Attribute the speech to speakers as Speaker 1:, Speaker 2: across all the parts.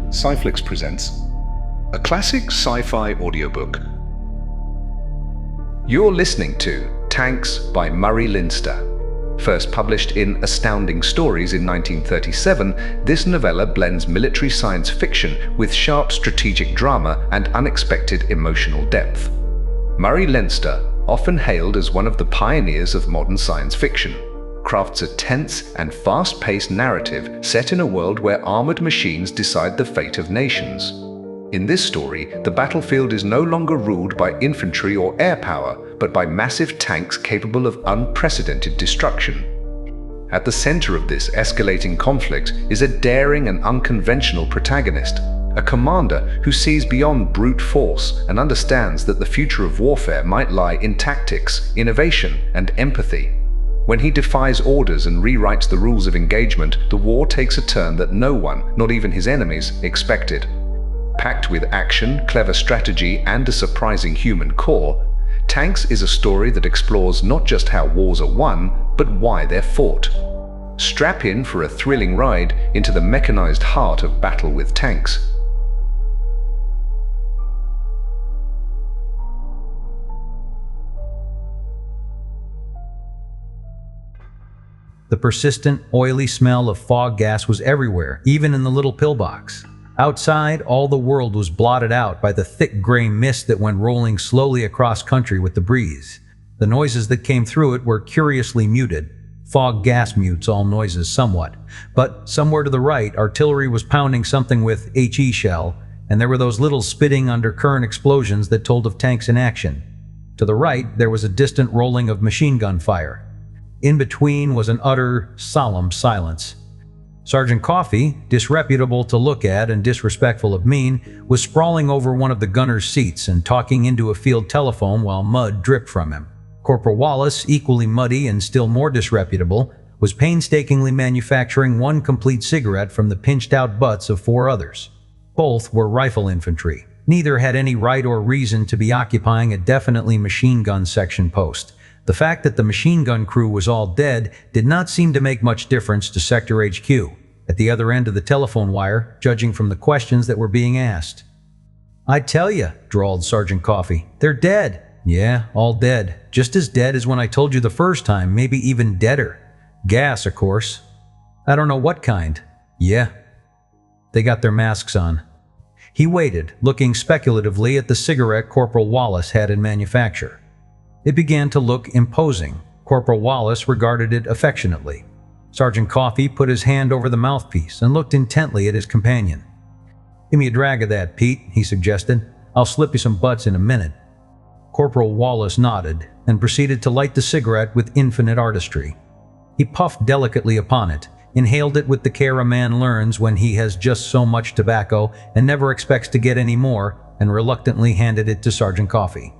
Speaker 1: Sci-Flix presents a classic sci-fi audiobook. You're listening to Tanks by Murray Leinster. First published in Astounding Stories in 1937, this novella blends military science fiction with sharp strategic drama and unexpected emotional depth. Murray Leinster, often hailed as one of the pioneers of modern science fiction, crafts a tense and fast-paced narrative set in a world where armored machines decide the fate of nations. In this story, the battlefield is no longer ruled by infantry or air power, but by massive tanks capable of unprecedented destruction. At the center of this escalating conflict is a daring and unconventional protagonist, a commander who sees beyond brute force and understands that the future of warfare might lie in tactics, innovation, and empathy. When he defies orders and rewrites the rules of engagement, the war takes a turn that no one, not even his enemies, expected. Packed with action, clever strategy, and a surprising human core, Tanks is a story that explores not just how wars are won, but why they're fought. Strap in for a thrilling ride into the mechanized heart of battle with tanks.
Speaker 2: The persistent, oily smell of fog gas was everywhere, even in the little pillbox. Outside, all the world was blotted out by the thick gray mist that went rolling slowly across country with the breeze. The noises that came through it were curiously muted. Fog gas mutes all noises somewhat. But somewhere to the right, artillery was pounding something with HE shell, and there were those little spitting undercurrent explosions that told of tanks in action. To the right, there was a distant rolling of machine gun fire. In between was an utter, solemn silence. Sergeant Coffee, disreputable to look at and disrespectful of mien, was sprawling over one of the gunner's seats and talking into a field telephone while mud dripped from him. Corporal Wallace, equally muddy and still more disreputable, was painstakingly manufacturing one complete cigarette from the pinched-out butts of 4 others. Both were rifle infantry. Neither had any right or reason to be occupying a definitely machine gun section post. The fact that the machine gun crew was all dead did not seem to make much difference to Sector HQ, at the other end of the telephone wire, judging from the questions that were being asked. "I tell you," drawled Sergeant Coffee, "they're dead." "Yeah, all dead. Just as dead as when I told you the first time, maybe even deader. Gas, of course. I don't know what kind." "Yeah." They got their masks on. He waited, looking speculatively at the cigarette Corporal Wallace had in manufacture. It began to look imposing. Corporal Wallace regarded it affectionately. Sergeant Coffee put his hand over the mouthpiece and looked intently at his companion. "Give me a drag of that, Pete," he suggested. "I'll slip you some butts in a minute." Corporal Wallace nodded and proceeded to light the cigarette with infinite artistry. He puffed delicately upon it, inhaled it with the care a man learns when he has just so much tobacco and never expects to get any more, and reluctantly handed it to Sergeant Coffee.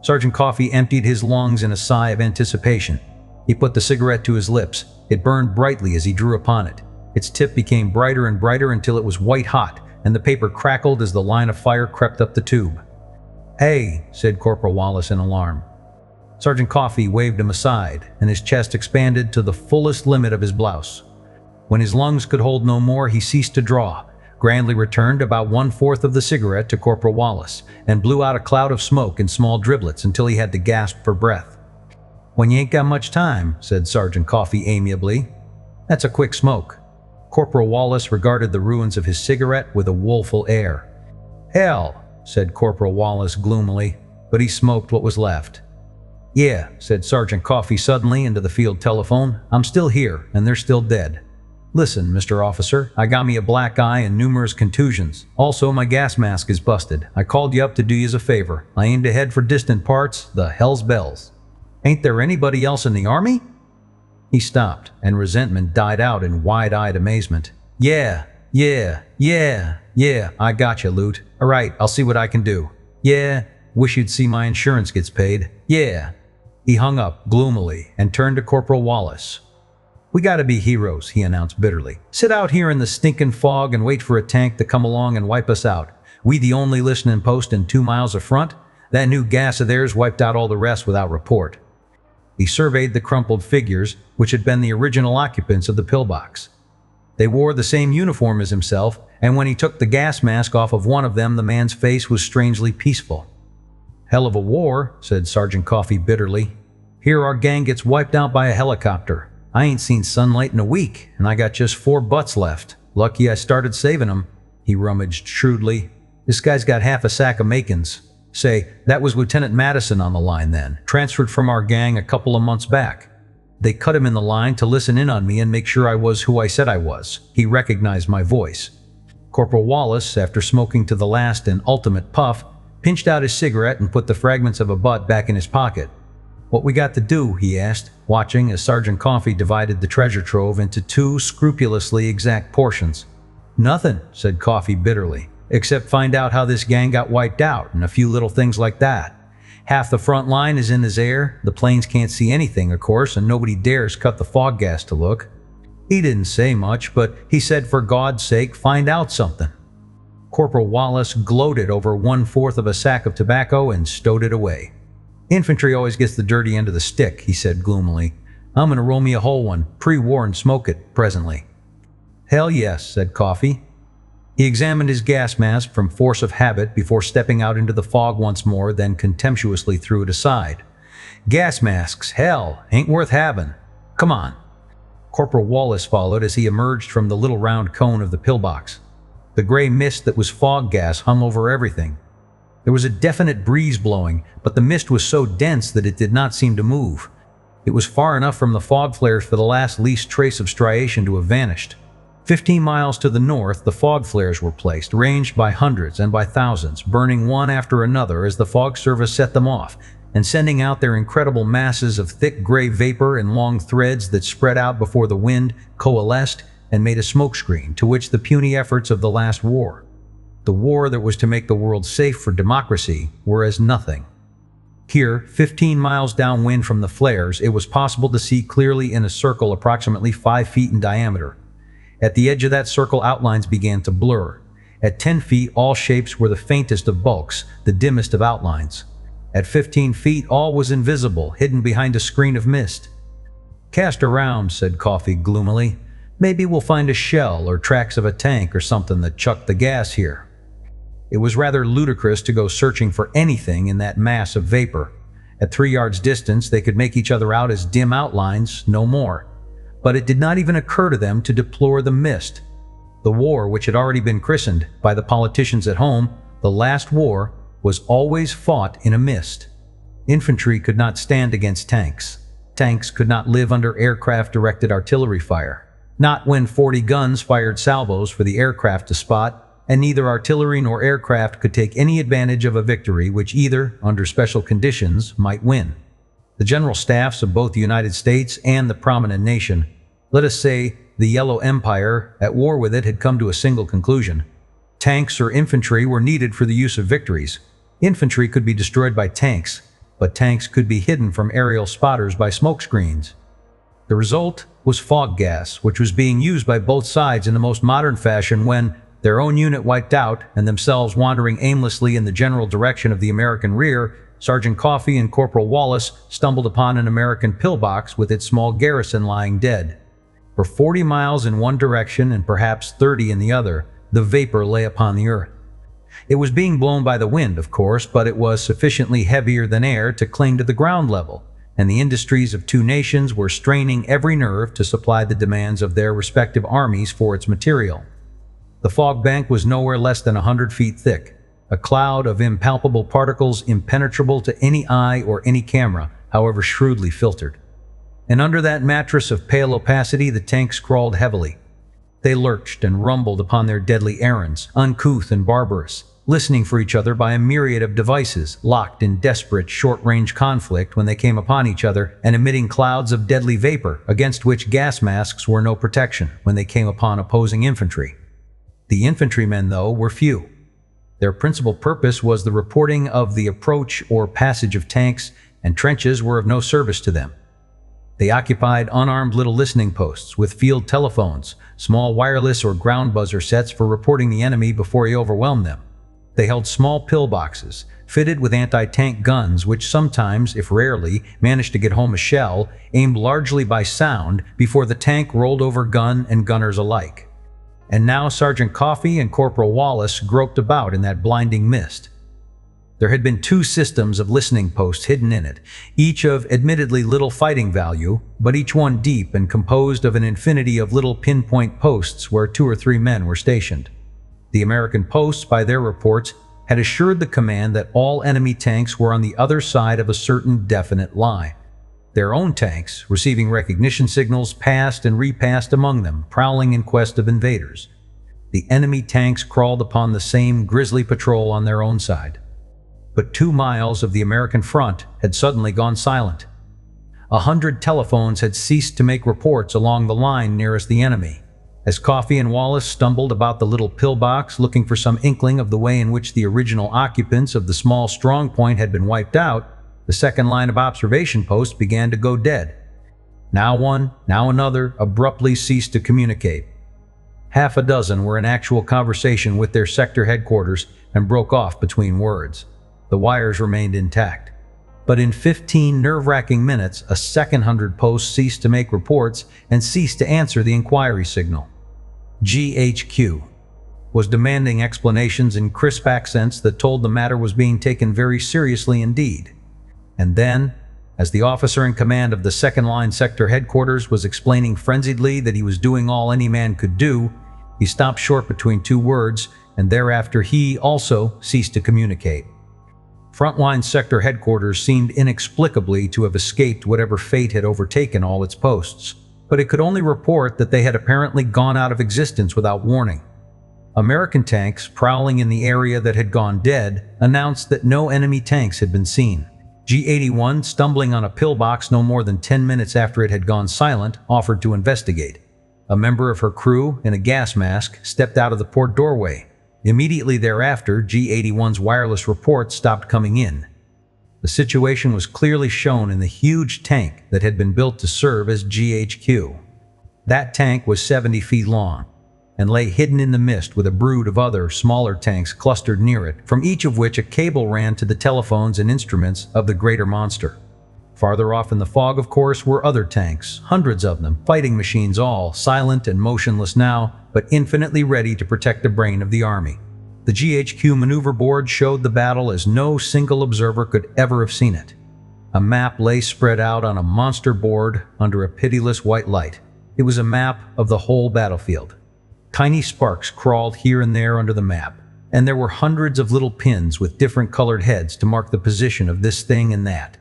Speaker 2: Sergeant Coffee emptied his lungs in a sigh of anticipation. He put the cigarette to his lips. It burned brightly as he drew upon it. Its tip became brighter and brighter until it was white hot, and the paper crackled as the line of fire crept up the tube. "Hey," said Corporal Wallace in alarm. Sergeant Coffee waved him aside, and his chest expanded to the fullest limit of his blouse. When his lungs could hold no more, he ceased to draw, grandly returned about 1/4 of the cigarette to Corporal Wallace, and blew out a cloud of smoke in small driblets until he had to gasp for breath. "When you ain't got much time," said Sergeant Coffee amiably. "That's a quick smoke." Corporal Wallace regarded the ruins of his cigarette with a woeful air. "Hell," said Corporal Wallace gloomily, but he smoked what was left. "Yeah," said Sergeant Coffee suddenly into the field telephone, "I'm still here, and they're still dead. Listen, Mr. Officer, I got me a black eye and numerous contusions. Also, my gas mask is busted. I called you up to do you a favor. I aim to head for distant parts, the hell's bells. Ain't there anybody else in the army?" He stopped, and resentment died out in wide-eyed amazement. Yeah, I got you, Loot. All right, I'll see what I can do. Yeah, wish you'd see my insurance gets paid. Yeah." He hung up gloomily and turned to Corporal Wallace. "We gotta be heroes," he announced bitterly. "Sit out here in the stinking fog and wait for a tank to come along and wipe us out. We the only listening post in 2 miles of front? That new gas of theirs wiped out all the rest without report." He surveyed the crumpled figures, which had been the original occupants of the pillbox. They wore the same uniform as himself, and when he took the gas mask off of one of them, the man's face was strangely peaceful. "Hell of a war," said Sergeant Coffee bitterly. "Here our gang gets wiped out by a helicopter. I ain't seen sunlight in a week, and I got just 4 butts left. Lucky I started saving them." He rummaged shrewdly. "This guy's got half a sack of Macons. Say, that was Lieutenant Madison on the line then, transferred from our gang a couple of months back. They cut him in the line to listen in on me and make sure I was who I said I was. He recognized my voice." Corporal Wallace, after smoking to the last and ultimate puff, pinched out his cigarette and put the fragments of a butt back in his pocket. "What we got to do?" he asked, watching as Sergeant Coffee divided the treasure trove into 2 scrupulously exact portions. "Nothing," said Coffee bitterly, "except find out how this gang got wiped out and a few little things like that. Half the front line is in his air, the planes can't see anything, of course, and nobody dares cut the fog gas to look." He didn't say much, but he said for God's sake, find out something. Corporal Wallace gloated over 1/4 of a sack of tobacco and stowed it away. "Infantry always gets the dirty end of the stick," he said gloomily. "I'm gonna roll me a whole one, pre-war, and smoke it presently." "Hell yes," said Coffee. He examined his gas mask from force of habit before stepping out into the fog once more, then contemptuously threw it aside. "Gas masks, hell, ain't worth having. Come on." Corporal Wallace followed as he emerged from the little round cone of the pillbox. The gray mist that was fog gas hung over everything. There was a definite breeze blowing, but the mist was so dense that it did not seem to move. It was far enough from the fog flares for the last least trace of striation to have vanished. 15 miles to the north, the fog flares were placed, ranged by hundreds and by thousands, burning one after another as the fog service set them off, and sending out their incredible masses of thick gray vapor in long threads that spread out before the wind, coalesced, and made a smokescreen to which the puny efforts of the last war, the war that was to make the world safe for democracy, were as nothing. Here, 15 miles downwind from the flares, it was possible to see clearly in a circle approximately 5 feet in diameter. At the edge of that circle, outlines began to blur. At 10 feet, all shapes were the faintest of bulks, the dimmest of outlines. At 15 feet, all was invisible, hidden behind a screen of mist. "Cast around," said Coffee gloomily. "Maybe we'll find a shell or tracks of a tank or something that chucked the gas here." It was rather ludicrous to go searching for anything in that mass of vapor. At 3 yards distance, they could make each other out as dim outlines, no more. But it did not even occur to them to deplore the mist. The war, which had already been christened by the politicians at home the last war, was always fought in a mist. Infantry could not stand against tanks. Tanks could not live under aircraft-directed artillery fire. Not when 40 guns fired salvos for the aircraft to spot, and neither artillery nor aircraft could take any advantage of a victory which either, under special conditions, might win. The general staffs of both the United States and the prominent nation, let us say the Yellow Empire, at war with it, had come to a single conclusion. Tanks or infantry were needed for the use of victories. Infantry could be destroyed by tanks, but tanks could be hidden from aerial spotters by smokescreens. The result was fog gas, which was being used by both sides in the most modern fashion when, their own unit wiped out and themselves wandering aimlessly in the general direction of the American rear, Sergeant Coffee and Corporal Wallace stumbled upon an American pillbox with its small garrison lying dead. For 40 miles in one direction and perhaps 30 in the other, the vapor lay upon the earth. It was being blown by the wind, of course, but it was sufficiently heavier than air to cling to the ground level, and the industries of 2 nations were straining every nerve to supply the demands of their respective armies for its material. The fog bank was nowhere less than 100 feet thick, a cloud of impalpable particles impenetrable to any eye or any camera, however shrewdly filtered. And under that mattress of pale opacity, the tanks crawled heavily. They lurched and rumbled upon their deadly errands, uncouth and barbarous, listening for each other by a myriad of devices, locked in desperate short-range conflict when they came upon each other, and emitting clouds of deadly vapor, against which gas masks were no protection when they came upon opposing infantry. The infantrymen, though, were few. Their principal purpose was the reporting of the approach or passage of tanks, and trenches were of no service to them. They occupied unarmed little listening posts with field telephones, small wireless or ground buzzer sets for reporting the enemy before he overwhelmed them. They held small pillboxes, fitted with anti-tank guns which sometimes, if rarely, managed to get home a shell, aimed largely by sound before the tank rolled over gun and gunners alike. And now Sergeant Coffey and Corporal Wallace groped about in that blinding mist. There had been 2 systems of listening posts hidden in it, each of admittedly little fighting value, but each one deep and composed of an infinity of little pinpoint posts where 2 or 3 men were stationed. The American posts, by their reports, had assured the command that all enemy tanks were on the other side of a certain definite line. Their own tanks, receiving recognition signals, passed and repassed among them, prowling in quest of invaders. The enemy tanks crawled upon the same grisly patrol on their own side. But 2 miles of the American front had suddenly gone silent. 100 telephones had ceased to make reports along the line nearest the enemy. As Coffey and Wallace stumbled about the little pillbox looking for some inkling of the way in which the original occupants of the small strong point had been wiped out, the second line of observation posts began to go dead. Now one, now another, abruptly ceased to communicate. Half a dozen were in actual conversation with their sector headquarters and broke off between words. The wires remained intact. But in 15 nerve-wracking minutes, a second 100 posts ceased to make reports and ceased to answer the inquiry signal. GHQ was demanding explanations in crisp accents that told the matter was being taken very seriously indeed. And then, as the officer in command of the second-line sector headquarters was explaining frenziedly that he was doing all any man could do, he stopped short between 2 words, and thereafter he also ceased to communicate. Frontline sector headquarters seemed inexplicably to have escaped whatever fate had overtaken all its posts, but it could only report that they had apparently gone out of existence without warning. American tanks prowling in the area that had gone dead announced that no enemy tanks had been seen. G-81, stumbling on a pillbox no more than 10 minutes after it had gone silent, offered to investigate. A member of her crew, in a gas mask, stepped out of the port doorway. Immediately thereafter, G-81's wireless reports stopped coming in. The situation was clearly shown in the huge tank that had been built to serve as GHQ. That tank was 70 feet long and lay hidden in the mist with a brood of other, smaller tanks clustered near it, from each of which a cable ran to the telephones and instruments of the greater monster. Farther off in the fog, of course, were other tanks, hundreds of them, fighting machines all, silent and motionless now, but infinitely ready to protect the brain of the army. The GHQ maneuver board showed the battle as no single observer could ever have seen it. A map lay spread out on a monster board under a pitiless white light. It was a map of the whole battlefield. Tiny sparks crawled here and there under the map, and there were hundreds of little pins with different colored heads to mark the position of this thing and that.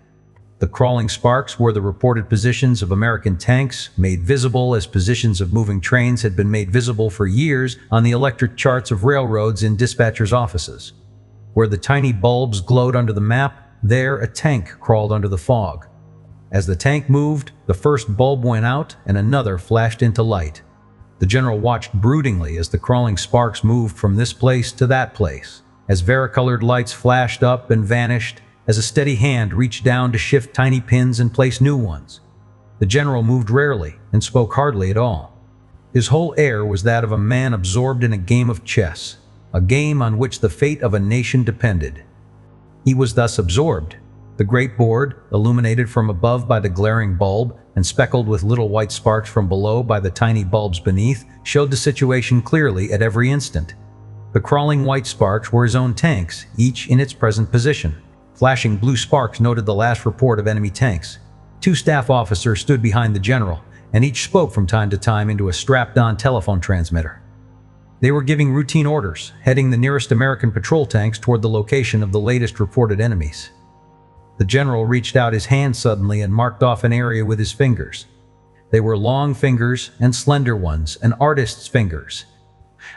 Speaker 2: The crawling sparks were the reported positions of American tanks, made visible as positions of moving trains had been made visible for years on the electric charts of railroads in dispatchers' offices. Where the tiny bulbs glowed under the map, there a tank crawled under the fog. As the tank moved, the first bulb went out and another flashed into light. The general watched broodingly as the crawling sparks moved from this place to that place, as varicolored lights flashed up and vanished, as a steady hand reached down to shift tiny pins and place new ones. The general moved rarely and spoke hardly at all. His whole air was that of a man absorbed in a game of chess, a game on which the fate of a nation depended. He was thus absorbed. The great board, illuminated from above by the glaring bulb and speckled with little white sparks from below by the tiny bulbs beneath, showed the situation clearly at every instant. The crawling white sparks were his own tanks, each in its present position. Flashing blue sparks noted the last report of enemy tanks. 2 staff officers stood behind the general, and each spoke from time to time into a strapped-on telephone transmitter. They were giving routine orders, heading the nearest American patrol tanks toward the location of the latest reported enemies. The general reached out his hand suddenly and marked off an area with his fingers. They were long fingers and slender ones, an artist's fingers.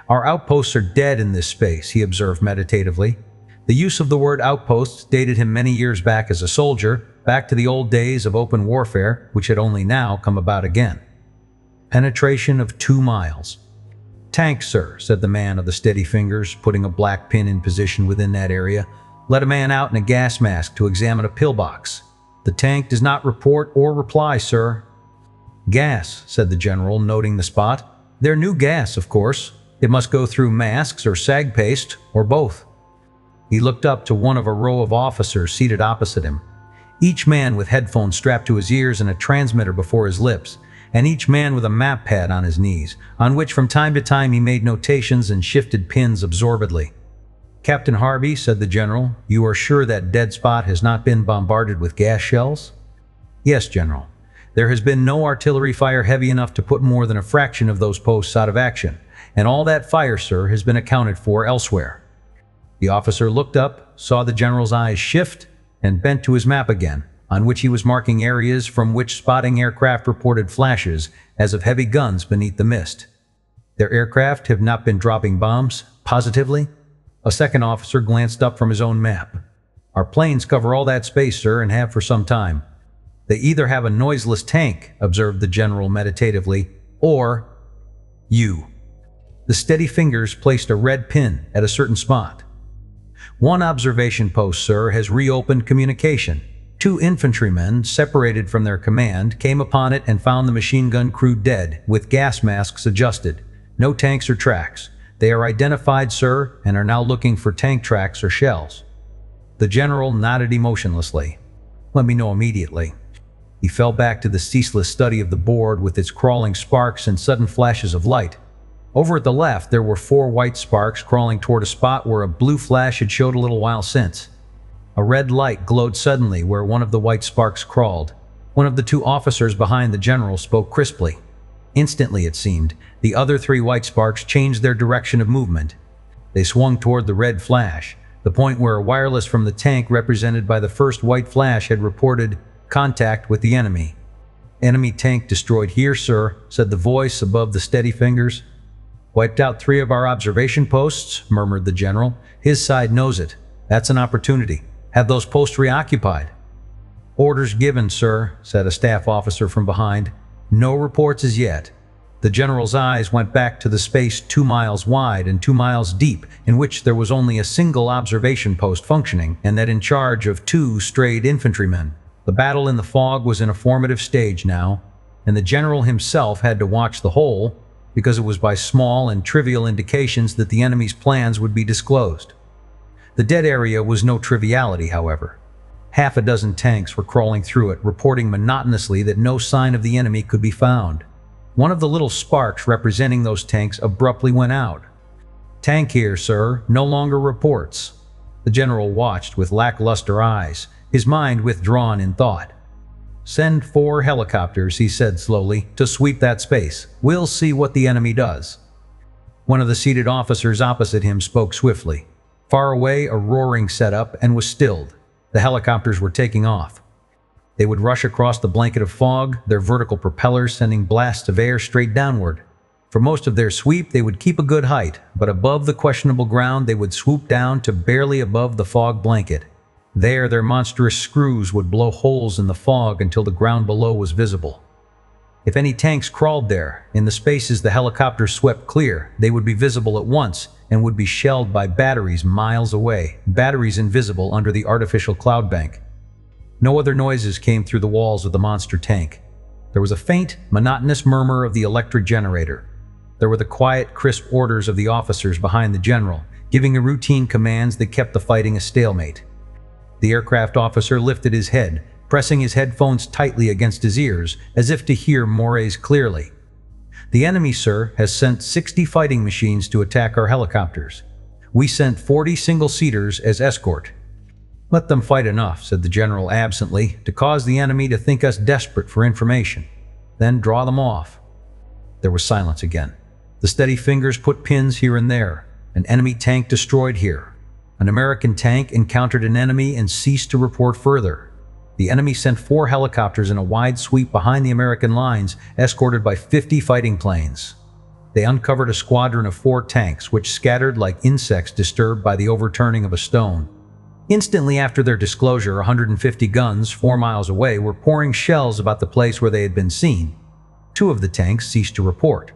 Speaker 2: "Our outposts are dead in this space," he observed meditatively. The use of the word outposts dated him many years back as a soldier, back to the old days of open warfare, which had only now come about again. Penetration of 2 miles. "Tank, sir," said the man of the steady fingers, putting a black pin in position within that area. "Let a man out in a gas mask to examine a pillbox. The tank does not report or reply, sir." "Gas," said the general, noting the spot. "They're new gas, of course. It must go through masks or sag paste, or both." He looked up to one of a row of officers seated opposite him, each man with headphones strapped to his ears and a transmitter before his lips, and each man with a map pad on his knees, on which from time to time he made notations and shifted pins absorbedly. "Captain Harvey," said the general, "you are sure that dead spot has not been bombarded with gas shells?" "Yes, General. There has been no artillery fire heavy enough to put more than a fraction of those posts out of action, and all that fire, sir, has been accounted for elsewhere." The officer looked up, saw the general's eyes shift, and bent to his map again, on which he was marking areas from which spotting aircraft reported flashes as of heavy guns beneath the mist. "Their aircraft have not been dropping bombs, positively?" A second officer glanced up from his own map. "Our planes cover all that space, sir, and have for some time." "They either have a noiseless tank," observed the general meditatively, "or you." The steady fingers placed a red pin at a certain spot. "One observation post, sir, has reopened communication. 2 infantrymen, separated from their command, came upon it and found the machine gun crew dead, with gas masks adjusted. No tanks or tracks. They are identified, sir, and are now looking for tank tracks or shells." The general nodded emotionlessly. "Let me know immediately." He fell back to the ceaseless study of the board with its crawling sparks and sudden flashes of light. Over at the left, there were 4 white sparks crawling toward a spot where a blue flash had showed a little while since. A red light glowed suddenly where one of the white sparks crawled. One of the 2 officers behind the general spoke crisply. Instantly, it seemed, the other 3 white sparks changed their direction of movement. They swung toward the red flash, the point where a wireless from the tank represented by the first white flash had reported contact with the enemy. "Enemy tank destroyed here, sir," said the voice above the steady fingers. "Wiped out 3 of our observation posts," murmured the general. "His side knows it. That's an opportunity. Have those posts reoccupied." "Orders given, sir," said a staff officer from behind. "No reports as yet." The general's eyes went back to the space 2 miles wide and 2 miles deep, in which there was only a single observation post functioning, and that in charge of 2 strayed infantrymen. The battle in the fog was in a formative stage now, and the general himself had to watch the whole, because it was by small and trivial indications that the enemy's plans would be disclosed. The dead area was no triviality, however. Half a dozen tanks were crawling through it, reporting monotonously that no sign of the enemy could be found. One of the little sparks representing those tanks abruptly went out. "Tank here, sir, no longer reports." The general watched with lackluster eyes, his mind withdrawn in thought. "Send 4 helicopters," he said slowly, "to sweep that space. We'll see what the enemy does." One of the seated officers opposite him spoke swiftly. Far away, a roaring set up and was stilled. The helicopters were taking off. They would rush across the blanket of fog, their vertical propellers sending blasts of air straight downward. For most of their sweep, they would keep a good height, but above the questionable ground, they would swoop down to barely above the fog blanket. There, their monstrous screws would blow holes in the fog until the ground below was visible. If any tanks crawled there, in the spaces the helicopters swept clear, they would be visible at once and would be shelled by batteries miles away, batteries invisible under the artificial cloud bank. No other noises came through the walls of the monster tank. There was a faint, monotonous murmur of the electric generator. There were the quiet, crisp orders of the officers behind the general, giving the routine commands that kept the fighting a stalemate. The aircraft officer lifted his head, pressing his headphones tightly against his ears, as if to hear Moray's clearly. "The enemy, sir, has sent 60 fighting machines to attack our helicopters. We sent 40 single-seaters as escort." "Let them fight enough," said the general absently, "to cause the enemy to think us desperate for information. Then draw them off." There was silence again. The steady fingers put pins here and there. An enemy tank destroyed here. An American tank encountered an enemy and ceased to report further. The enemy sent 4 helicopters in a wide sweep behind the American lines, escorted by 50 fighting planes. They uncovered a squadron of 4 tanks, which scattered like insects disturbed by the overturning of a stone. Instantly after their disclosure, 150 guns 4 miles away were pouring shells about the place where they had been seen. 2 of the tanks ceased to report.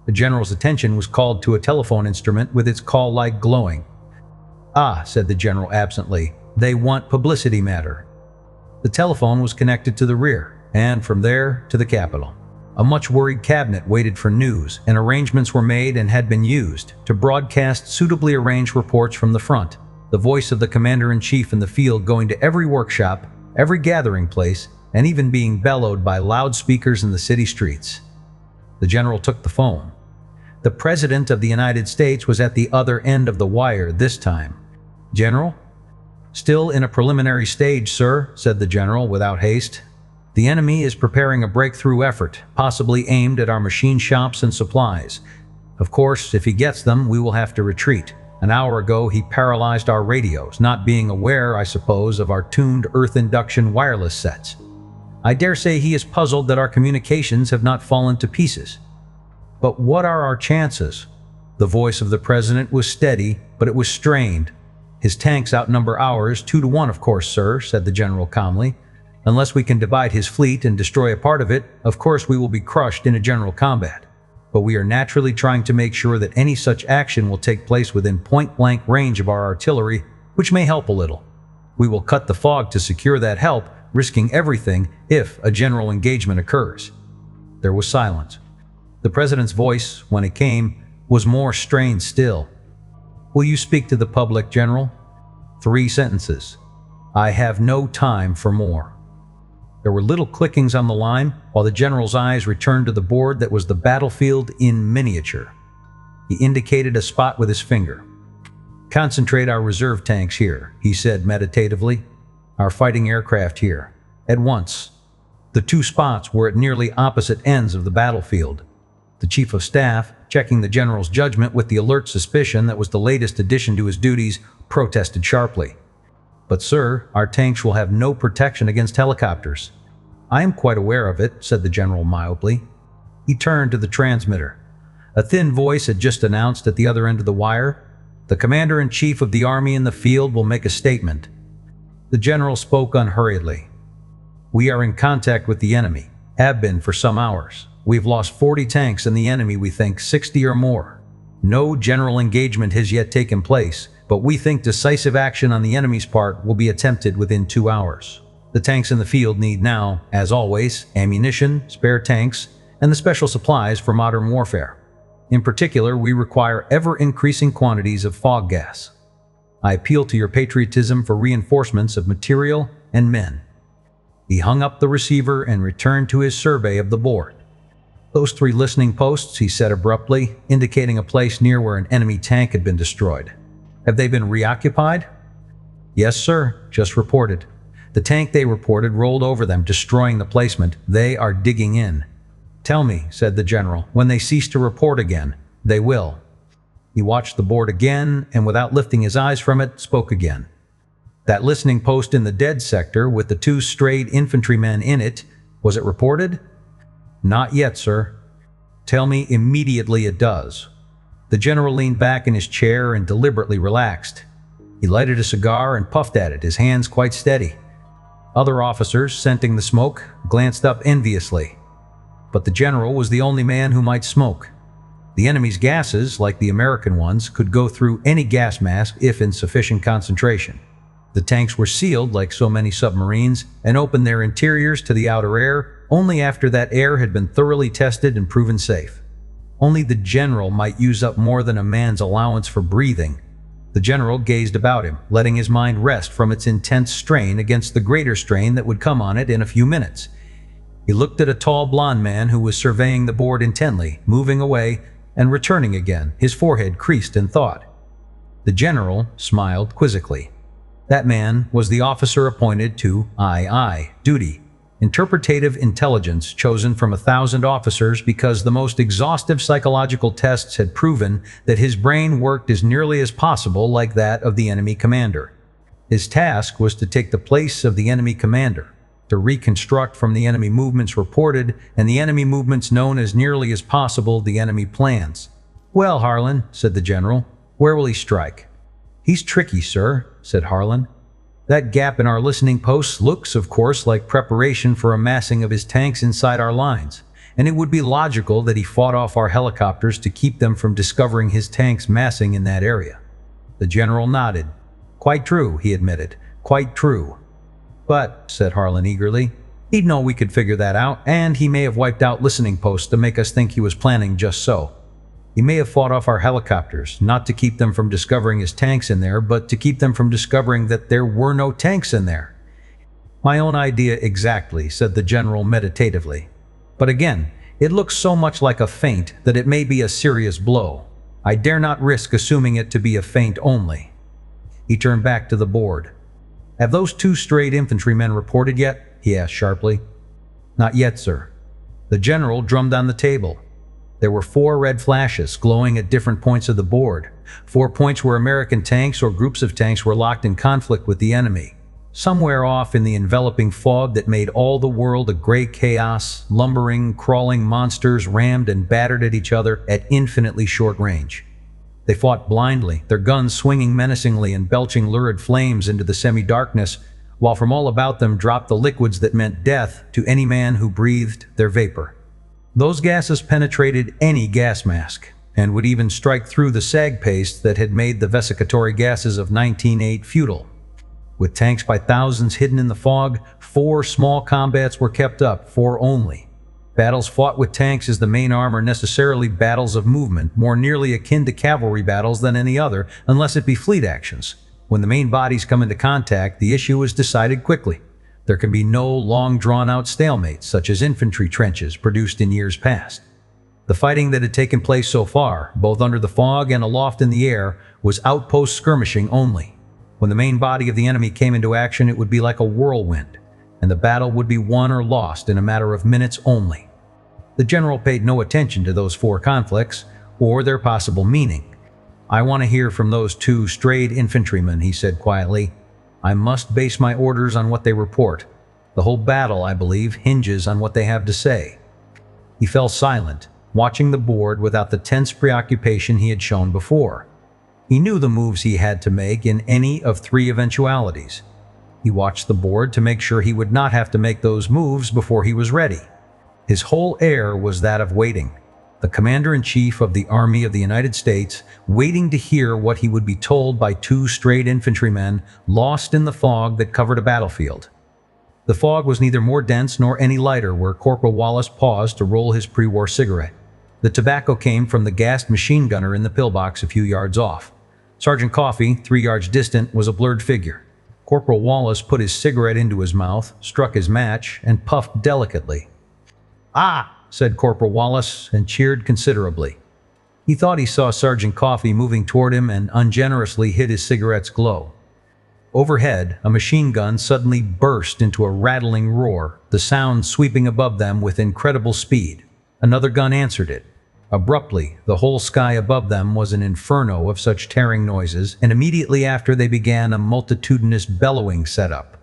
Speaker 2: The general's attention was called to a telephone instrument with its call light glowing. "Ah," said the general absently, "they want publicity matter." The telephone was connected to the rear, and from there to the Capitol. A much worried cabinet waited for news, and arrangements were made and had been used to broadcast suitably arranged reports from the front. the voice of the commander-in-chief in the field going to every workshop, every gathering place, and even being bellowed by loudspeakers in the city streets. The general took the phone. The President of the United States was at the other end of the wire this time. "General?" "Still in a preliminary stage, sir," said the general without haste. "The enemy is preparing a breakthrough effort, possibly aimed at our machine shops and supplies. Of course, if he gets them, we will have to retreat. An hour ago, he paralyzed our radios, not being aware, I suppose, of our tuned Earth induction wireless sets. I dare say he is puzzled that our communications have not fallen to pieces. But what are our chances?" The voice of the president was steady, but it was strained. "His tanks outnumber ours 2-to-1, of course, sir," said the general calmly. "Unless we can divide his fleet and destroy a part of it, of course we will be crushed in a general combat. But we are naturally trying to make sure that any such action will take place within point-blank range of our artillery, which may help a little. We will cut the fog to secure that help, risking everything if a general engagement occurs." There was silence. The president's voice, when it came, was more strained still. "Will you speak to the public, General?" 3 sentences. "I have no time for more." There were little clickings on the line, while the general's eyes returned to the board that was the battlefield in miniature. He indicated a spot with his finger. "Concentrate our reserve tanks here," he said meditatively. "Our fighting aircraft here. At once." The 2 spots were at nearly opposite ends of the battlefield. The chief of staff, checking the general's judgment with the alert suspicion that was the latest addition to his duties, protested sharply. "But sir, our tanks will have no protection against helicopters." "I am quite aware of it," said the general mildly. He turned to the transmitter. A thin voice had just announced at the other end of the wire, "The commander-in-chief of the army in the field will make a statement." The general spoke unhurriedly. "We are in contact with the enemy, have been for some hours. We've lost 40 tanks and the enemy, we think, 60 or more. No general engagement has yet taken place, but we think decisive action on the enemy's part will be attempted within 2 hours. The tanks in the field need now, as always, ammunition, spare tanks, and the special supplies for modern warfare. In particular, we require ever-increasing quantities of fog gas. I appeal to your patriotism for reinforcements of material and men." He hung up the receiver and returned to his survey of the board. "Those 3 listening posts," he said abruptly, indicating a place near where an enemy tank had been destroyed. "Have they been reoccupied?" "Yes, sir, just reported. The tank they reported rolled over them, destroying the placement. They are digging in." "Tell me," said the general, "when they cease to report again." "They will." He watched the board again, and without lifting his eyes from it, spoke again. "That listening post in the dead sector with the 2 strayed infantrymen in it, was it reported?" "Not yet, sir." "Tell me immediately it does." The general leaned back in his chair and deliberately relaxed. He lighted a cigar and puffed at it, his hands quite steady. Other officers, scenting the smoke, glanced up enviously. But the general was the only man who might smoke. The enemy's gases, like the American ones, could go through any gas mask if in sufficient concentration. The tanks were sealed like so many submarines and opened their interiors to the outer air only after that air had been thoroughly tested and proven safe. Only the general might use up more than a man's allowance for breathing. The general gazed about him, letting his mind rest from its intense strain against the greater strain that would come on it in a few minutes. He looked at a tall blond man who was surveying the board intently, moving away and returning again, his forehead creased in thought. The general smiled quizzically. That man was the officer appointed to II duty, interpretative intelligence chosen from 1,000 officers because the most exhaustive psychological tests had proven that his brain worked as nearly as possible like that of the enemy commander. His task was to take the place of the enemy commander, to reconstruct from the enemy movements reported and the enemy movements known as nearly as possible the enemy plans. "Well, Harlan," said the general, "where will he strike?" "He's tricky, sir," said Harlan. "That gap in our listening posts looks, of course, like preparation for a massing of his tanks inside our lines, and it would be logical that he fought off our helicopters to keep them from discovering his tanks massing in that area." The general nodded. "Quite true," he admitted. "Quite true." "But," said Harlan eagerly, "he'd know we could figure that out, and he may have wiped out listening posts to make us think he was planning just so." He may have fought off our helicopters, not to keep them from discovering his tanks in there, but to keep them from discovering that there were no tanks in there. My own idea exactly, said the general meditatively. But again, it looks so much like a feint that it may be a serious blow. I dare not risk assuming it to be a feint only. He turned back to the board. Have those 2 strayed infantrymen reported yet? He asked sharply. Not yet, sir. The general drummed on the table. There were 4 red flashes glowing at different points of the board. 4 points where American tanks or groups of tanks were locked in conflict with the enemy. Somewhere off in the enveloping fog that made all the world a gray chaos, lumbering, crawling monsters rammed and battered at each other at infinitely short range. They fought blindly, their guns swinging menacingly and belching lurid flames into the semi-darkness, while from all about them dropped the liquids that meant death to any man who breathed their vapor. Those gases penetrated any gas mask, and would even strike through the sag paste that had made the vesicatory gases of 1908 futile. With tanks by thousands hidden in the fog, 4 small combats were kept up, 4 only. Battles fought with tanks as the main arm are necessarily battles of movement, more nearly akin to cavalry battles than any other, unless it be fleet actions. When the main bodies come into contact, the issue is decided quickly. There can be no long drawn-out stalemates, such as infantry trenches produced in years past. The fighting that had taken place so far, both under the fog and aloft in the air, was outpost skirmishing only. When the main body of the enemy came into action, it would be like a whirlwind, and the battle would be won or lost in a matter of minutes only. The general paid no attention to those 4 conflicts, or their possible meaning. I want to hear from those 2 strayed infantrymen, he said quietly. I must base my orders on what they report. The whole battle, I believe, hinges on what they have to say. He fell silent, watching the board without the tense preoccupation he had shown before. He knew the moves he had to make in any of 3 eventualities. He watched the board to make sure he would not have to make those moves before he was ready. His whole air was that of waiting. The Commander-in-Chief of the Army of the United States, waiting to hear what he would be told by 2 strayed infantrymen lost in the fog that covered a battlefield. The fog was neither more dense nor any lighter where Corporal Wallace paused to roll his pre-war cigarette. The tobacco came from the gassed machine gunner in the pillbox a few yards off. Sergeant Coffee, 3 yards distant, was a blurred figure. Corporal Wallace put his cigarette into his mouth, struck his match, and puffed delicately. "Ah!" said Corporal Wallace, and cheered considerably. He thought he saw Sergeant Coffee moving toward him and ungenerously hid his cigarette's glow. Overhead, a machine gun suddenly burst into a rattling roar, the sound sweeping above them with incredible speed. Another gun answered it. Abruptly, the whole sky above them was an inferno of such tearing noises, and immediately after they began a multitudinous bellowing setup.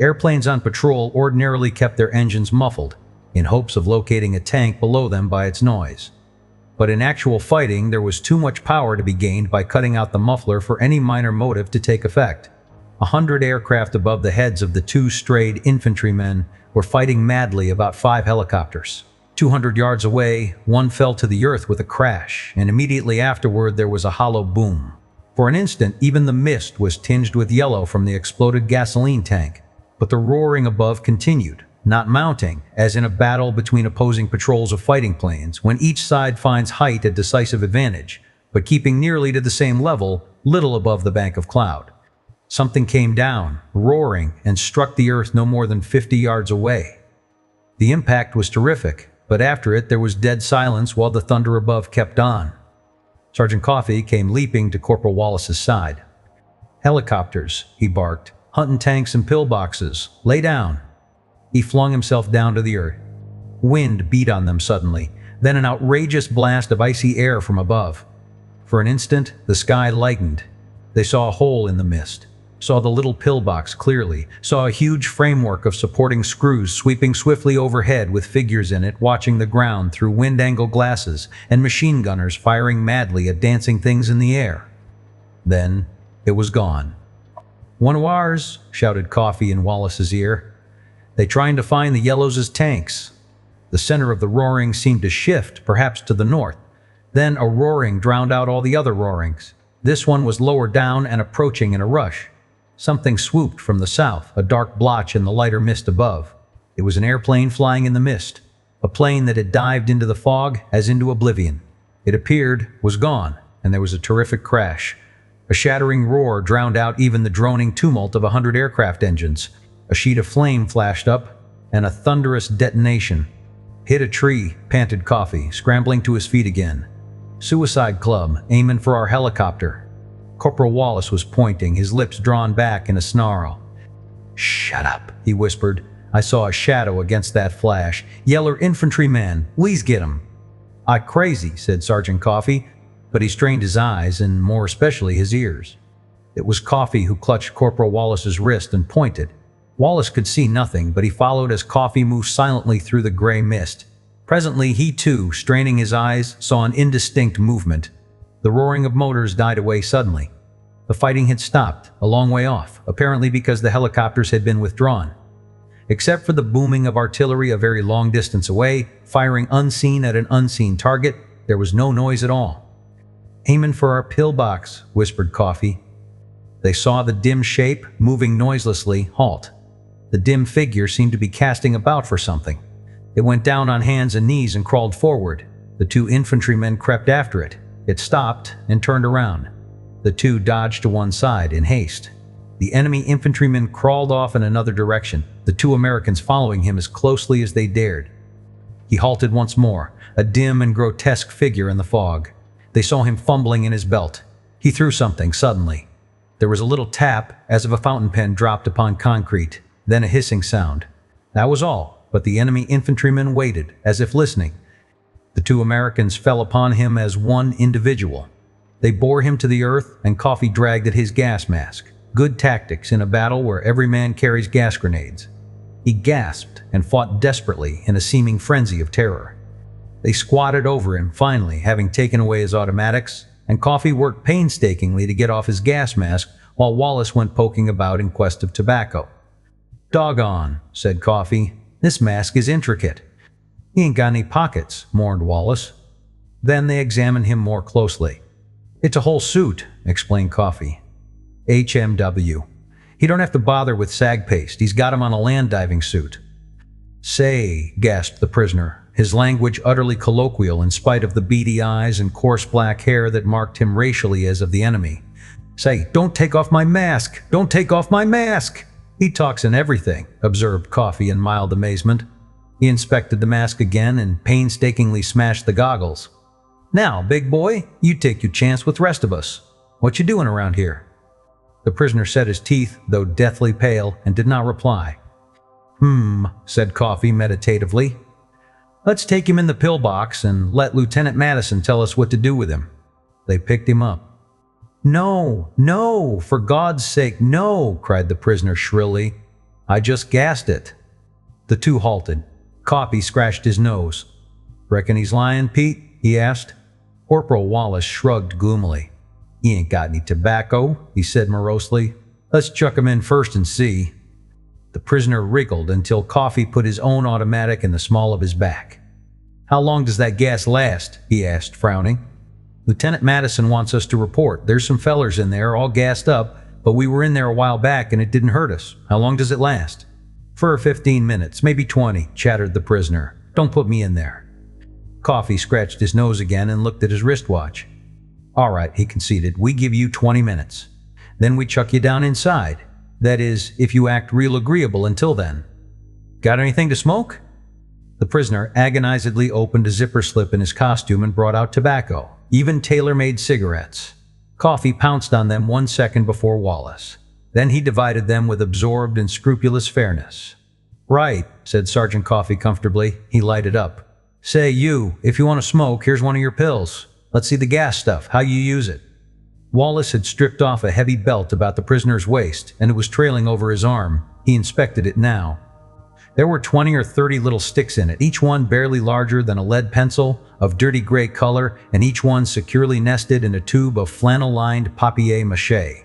Speaker 2: Airplanes on patrol ordinarily kept their engines muffled, in hopes of locating a tank below them by its noise. But in actual fighting, there was too much power to be gained by cutting out the muffler for any minor motive to take effect. 100 aircraft above the heads of the 2 strayed infantrymen were fighting madly about 5 helicopters. 200 yards away, one fell to the earth with a crash, and immediately afterward there was a hollow boom. For an instant, even the mist was tinged with yellow from the exploded gasoline tank. But the roaring above continued, not mounting, as in a battle between opposing patrols of fighting planes, when each side finds height a decisive advantage, but keeping nearly to the same level, little above the bank of cloud. Something came down, roaring, and struck the earth no more than 50 yards away. The impact was terrific, but after it there was dead silence while the thunder above kept on. Sergeant Coffee came leaping to Corporal Wallace's side. "Helicopters," he barked. "Hunting tanks and pillboxes. Lay down." He flung himself down to the earth. Wind beat on them suddenly, then an outrageous blast of icy air from above. For an instant, the sky lightened. They saw a hole in the mist, saw the little pillbox clearly, saw a huge framework of supporting screws sweeping swiftly overhead with figures in it watching the ground through wind-angle glasses and machine gunners firing madly at dancing things in the air. Then it was gone. "One of ours," shouted Coffee in Wallace's ear. "They trying to find the yellows' tanks." The center of the roaring seemed to shift, perhaps to the north. Then a roaring drowned out all the other roarings. This one was lower down and approaching in a rush. Something swooped from the south, a dark blotch in the lighter mist above. It was an airplane flying in the mist, a plane that had dived into the fog as into oblivion. It appeared, was gone, and there was a terrific crash. A shattering roar drowned out even the droning tumult of 100 aircraft engines. A sheet of flame flashed up, and a thunderous detonation. "Hit a tree," panted Coffee, scrambling to his feet again. "Suicide Club, aiming for our helicopter." Corporal Wallace was pointing, his lips drawn back in a snarl. "Shut up," he whispered. "I saw a shadow against that flash. Yeller infantryman, please get him." "I crazy," said Sergeant Coffee, but he strained his eyes and more especially his ears. It was Coffee who clutched Corporal Wallace's wrist and pointed. Wallace could see nothing, but he followed as Coffee moved silently through the gray mist. Presently, he too, straining his eyes, saw an indistinct movement. The roaring of motors died away suddenly. The fighting had stopped, a long way off, apparently because the helicopters had been withdrawn. Except for the booming of artillery a very long distance away, firing unseen at an unseen target, there was no noise at all. "Aiming for our pillbox," whispered Coffee. They saw the dim shape, moving noiselessly, halt. The dim figure seemed to be casting about for something. It went down on hands and knees and crawled forward. The two infantrymen crept after it. It stopped and turned around. The two dodged to one side in haste. The enemy infantrymen crawled off in another direction, the two Americans following him as closely as they dared. He halted once more, a dim and grotesque figure in the fog. They saw him fumbling in his belt. He threw something suddenly. There was a little tap, as if a fountain pen dropped upon concrete, then a hissing sound. That was all, but the enemy infantrymen waited, as if listening. The two Americans fell upon him as one individual. They bore him to the earth, and Coffee dragged at his gas mask. Good tactics in a battle where every man carries gas grenades. He gasped and fought desperately in a seeming frenzy of terror. They squatted over him, finally, having taken away his automatics, and Coffee worked painstakingly to get off his gas mask while Wallace went poking about in quest of tobacco. "Doggone," said Coffee. "This mask is intricate." "He ain't got any pockets," mourned Wallace. Then they examined him more closely. "It's a whole suit," explained Coffee. "HMW. He don't have to bother with sag paste. He's got him on a land diving suit." "Say," gasped the prisoner, his language utterly colloquial in spite of the beady eyes and coarse black hair that marked him racially as of the enemy. "Say, don't take off my mask! Don't take off my mask!" "He talks in everything," observed Coffee in mild amazement. He inspected the mask again and painstakingly smashed the goggles. "Now, big boy, you take your chance with rest of us. What you doing around here?" The prisoner set his teeth, though deathly pale, and did not reply. Said Coffee meditatively. "Let's take him in the pillbox and let Lieutenant Madison tell us what to do with him." They picked him up. "No, no, for God's sake, no," cried the prisoner shrilly. "I just gassed it." The two halted. Coffee scratched his nose. "Reckon he's lying, Pete?" he asked. Corporal Wallace shrugged gloomily. "He ain't got any tobacco," he said morosely. "Let's chuck him in first and see." The prisoner wriggled until Coffee put his own automatic in the small of his back. "How long does that gas last?" he asked, frowning. "Lieutenant Madison wants us to report. There's some fellers in there, all gassed up, but we were in there a while back and it didn't hurt us. How long does it last?" "For 15 minutes, maybe 20, chattered the prisoner. "Don't put me in there." Coffee scratched his nose again and looked at his wristwatch. "All right," he conceded, "we give you 20 minutes. Then we chuck you down inside. That is, if you act real agreeable until then. Got anything to smoke?" The prisoner agonizedly opened a zipper slip in his costume and brought out tobacco, even tailor-made cigarettes. Coffee pounced on them 1 second before Wallace. Then he divided them with absorbed and scrupulous fairness. "Right," said Sergeant Coffee comfortably. He lighted up. "Say, you, if you want to smoke, here's one of your pills. Let's see the gas stuff, how you use it." Wallace had stripped off a heavy belt about the prisoner's waist, and it was trailing over his arm. He inspected it now. There were 20 or 30 little sticks in it, each one barely larger than a lead pencil, of dirty gray color, and each one securely nested in a tube of flannel-lined papier-mâché.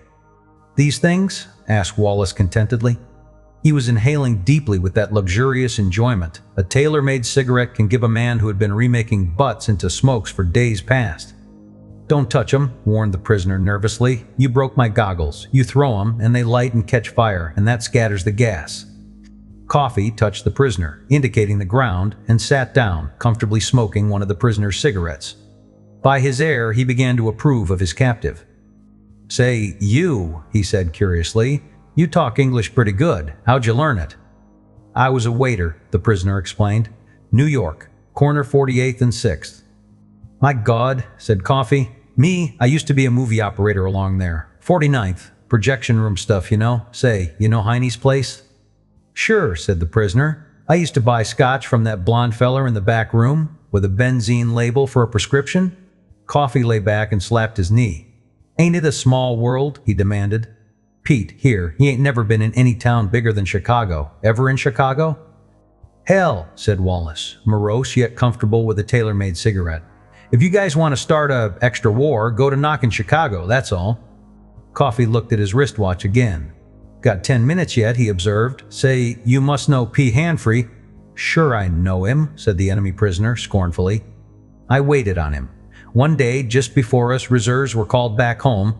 Speaker 2: "These things?" asked Wallace contentedly. He was inhaling deeply with that luxurious enjoyment a tailor-made cigarette can give a man who had been remaking butts into smokes for days past. "Don't touch 'em," warned the prisoner nervously. "You broke my goggles. You throw 'em, and they light and catch fire, and that scatters the gas." Coffee touched the prisoner, indicating the ground, and sat down, comfortably smoking one of the prisoner's cigarettes. By his air, he began to approve of his captive. "Say, you," he said curiously. "You talk English pretty good. How'd you learn it?" "I was a waiter," the prisoner explained. "New York, corner 48th and 6th. "My God," said Coffee. "Me, I used to be a movie operator along there. 49th, projection room stuff, you know. Say, you know Heine's place?" "Sure," said the prisoner. "I used to buy scotch from that blonde feller in the back room with a benzene label for a prescription." Coffee lay back and slapped his knee. "Ain't it a small world?" he demanded. "Pete, here, he ain't never been in any town bigger than Chicago. Ever in Chicago?" "Hell," said Wallace, morose yet comfortable with a tailor-made cigarette. "If you guys want to start a extra war, go to knock in Chicago, that's all." Coffee looked at his wristwatch again. "Got 10 minutes yet," he observed. "Say, you must know P. Hanfrey." "Sure I know him," said the enemy prisoner scornfully. "I waited on him. One day, just before us reserves were called back home."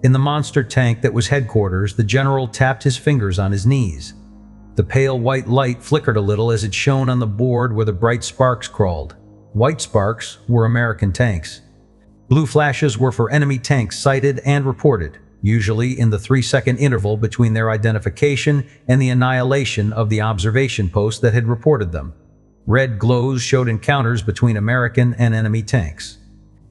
Speaker 2: In the monster tank that was headquarters, the general tapped his fingers on his knees. The pale white light flickered a little as it shone on the board where the bright sparks crawled. White sparks were American tanks. Blue flashes were for enemy tanks sighted and reported, usually in the 3-second interval between their identification and the annihilation of the observation post that had reported them. Red glows showed encounters between American and enemy tanks.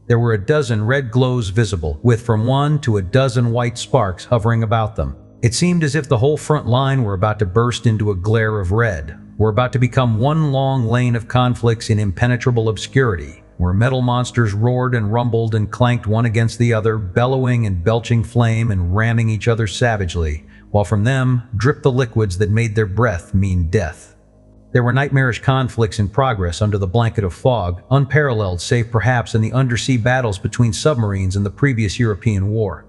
Speaker 2: There were a dozen red glows visible, with from 1 to a dozen white sparks hovering about them. It seemed as if the whole front line were about to burst into a glare of red, were about to become one long lane of conflicts in impenetrable obscurity, where metal monsters roared and rumbled and clanked one against the other, bellowing and belching flame and ramming each other savagely, while from them dripped the liquids that made their breath mean death. There were nightmarish conflicts in progress under the blanket of fog, unparalleled save perhaps in the undersea battles between submarines in the previous European war.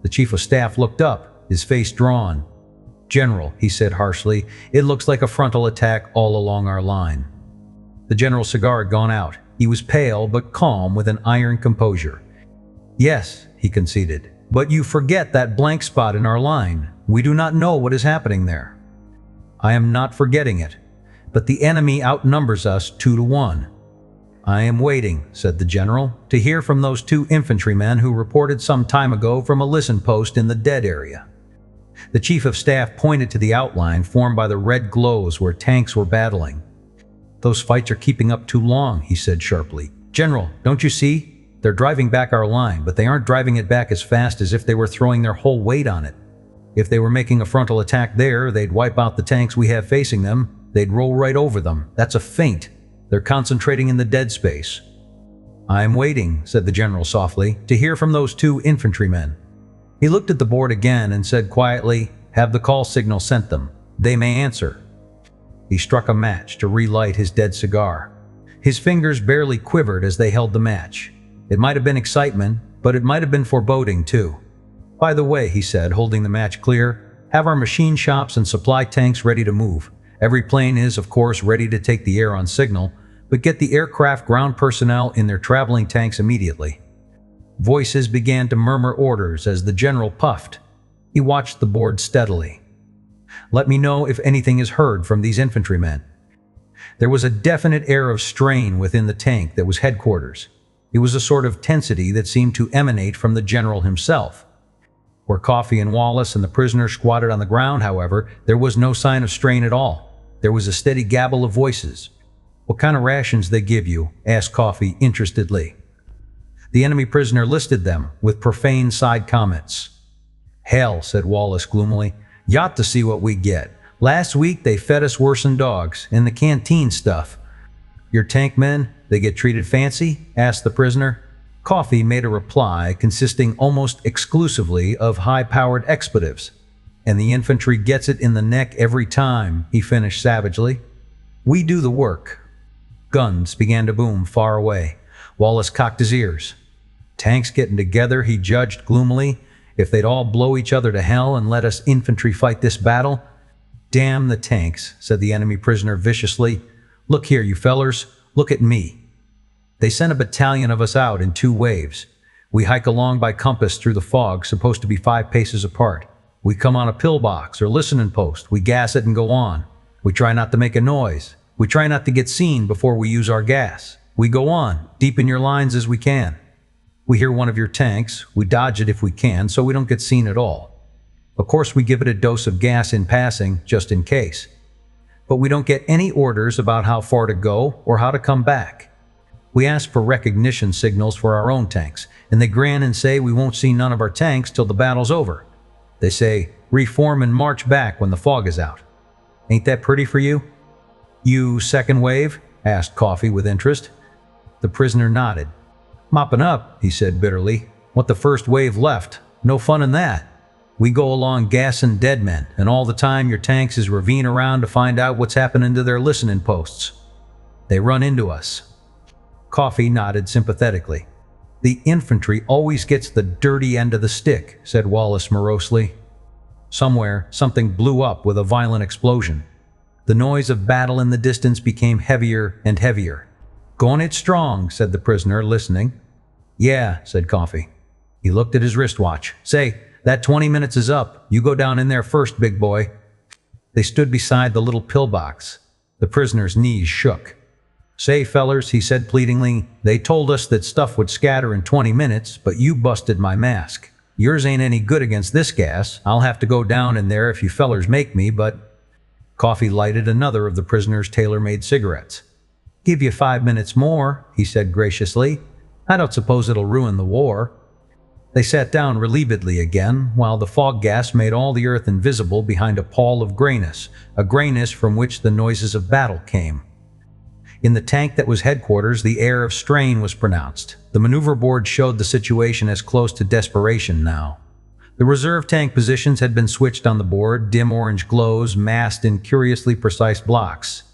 Speaker 2: The chief of staff looked up, his face drawn. "General," he said harshly, "it looks like a frontal attack all along our line." The general's cigar had gone out. He was pale but calm with an iron composure. "Yes," he conceded, "but you forget that blank spot in our line. We do not know what is happening there." "I am not forgetting it. But the enemy outnumbers us 2 to 1. "I am waiting," said the general, "to hear from those 2 infantrymen who reported some time ago from a listen post in the dead area." The chief of staff pointed to the outline formed by the red glows where tanks were battling. "Those fights are keeping up too long," he said sharply. "General, don't you see? They're driving back our line, but they aren't driving it back as fast as if they were throwing their whole weight on it. If they were making a frontal attack there, they'd wipe out the tanks we have facing them. They'd roll right over them. That's a feint. They're concentrating in the dead space." "I'm waiting," said the general softly, "to hear from those 2 infantrymen." He looked at the board again and said quietly, "Have the call signal sent them. They may answer." He struck a match to relight his dead cigar. His fingers barely quivered as they held the match. It might have been excitement, but it might have been foreboding too. "By the way," he said, holding the match clear, "have our machine shops and supply tanks ready to move. Every plane is, of course, ready to take the air on signal, but get the aircraft ground personnel in their traveling tanks immediately." Voices began to murmur orders as the general puffed. He watched the board steadily. "Let me know if anything is heard from these infantrymen." There was a definite air of strain within the tank that was headquarters. It was a sort of tensity that seemed to emanate from the general himself. Where Coffee and Wallace and the prisoner squatted on the ground, however, there was no sign of strain at all. There was a steady gabble of voices. "What kind of rations they give you?" asked Coffee interestedly. The enemy prisoner listed them, with profane side comments. "Hell," said Wallace gloomily. "You ought to see what we get. Last week they fed us worse than dogs, and the canteen stuff." "Your tank men, they get treated fancy?" asked the prisoner. Coffee made a reply consisting almost exclusively of high-powered expletives. "And the infantry gets it in the neck every time," he finished savagely. "We do the work." Guns began to boom far away. Wallace cocked his ears. "Tanks getting together," he judged gloomily. "If they'd all blow each other to hell and let us infantry fight this battle." "Damn the tanks," said the enemy prisoner viciously. "Look here, you fellers. Look at me. They sent a battalion of us out in 2 waves. We hike along by compass through the fog, supposed to be 5 paces apart. We come on a pillbox or listening post. We gas it and go on. We try not to make a noise. We try not to get seen before we use our gas. We go on, deep in your lines as we can. We hear one of your tanks, we dodge it if we can, so we don't get seen at all. Of course, we give it a dose of gas in passing, just in case. But we don't get any orders about how far to go or how to come back. We ask for recognition signals for our own tanks, and they grin and say we won't see none of our tanks till the battle's over. They say, reform and march back when the fog is out. Ain't that pretty for you? You second wave? Asked Coffee with interest. The prisoner nodded. Mopping up, he said bitterly. What the first wave left. No fun in that. We go along gassing dead men, and all the time your tanks is ravine around to find out what's happening to their listening posts. They run into us. Coffee nodded sympathetically. The infantry always gets the dirty end of the stick, said Wallace morosely. Somewhere, something blew up with a violent explosion. The noise of battle in the distance became heavier and heavier. Going it strong, said the prisoner, listening. Yeah, said Coffee. He looked at his wristwatch. Say, that 20 minutes is up. You go down in there first, big boy. They stood beside the little pillbox. The prisoner's knees shook. Say, fellers, he said pleadingly, they told us that stuff would scatter in 20 minutes, but you busted my mask. Yours ain't any good against this gas. I'll have to go down in there if you fellers make me, but... Coffee lighted another of the prisoner's tailor-made cigarettes. Give you 5 minutes more, he said graciously. I don't suppose it'll ruin the war. They sat down relievedly again, while the fog gas made all the earth invisible behind a pall of grayness, a grayness from which the noises of battle came. In the tank that was headquarters, the air of strain was pronounced. The maneuver board showed the situation as close to desperation now. The reserve tank positions had been switched on the board, dim orange glows massed in curiously precise blocks,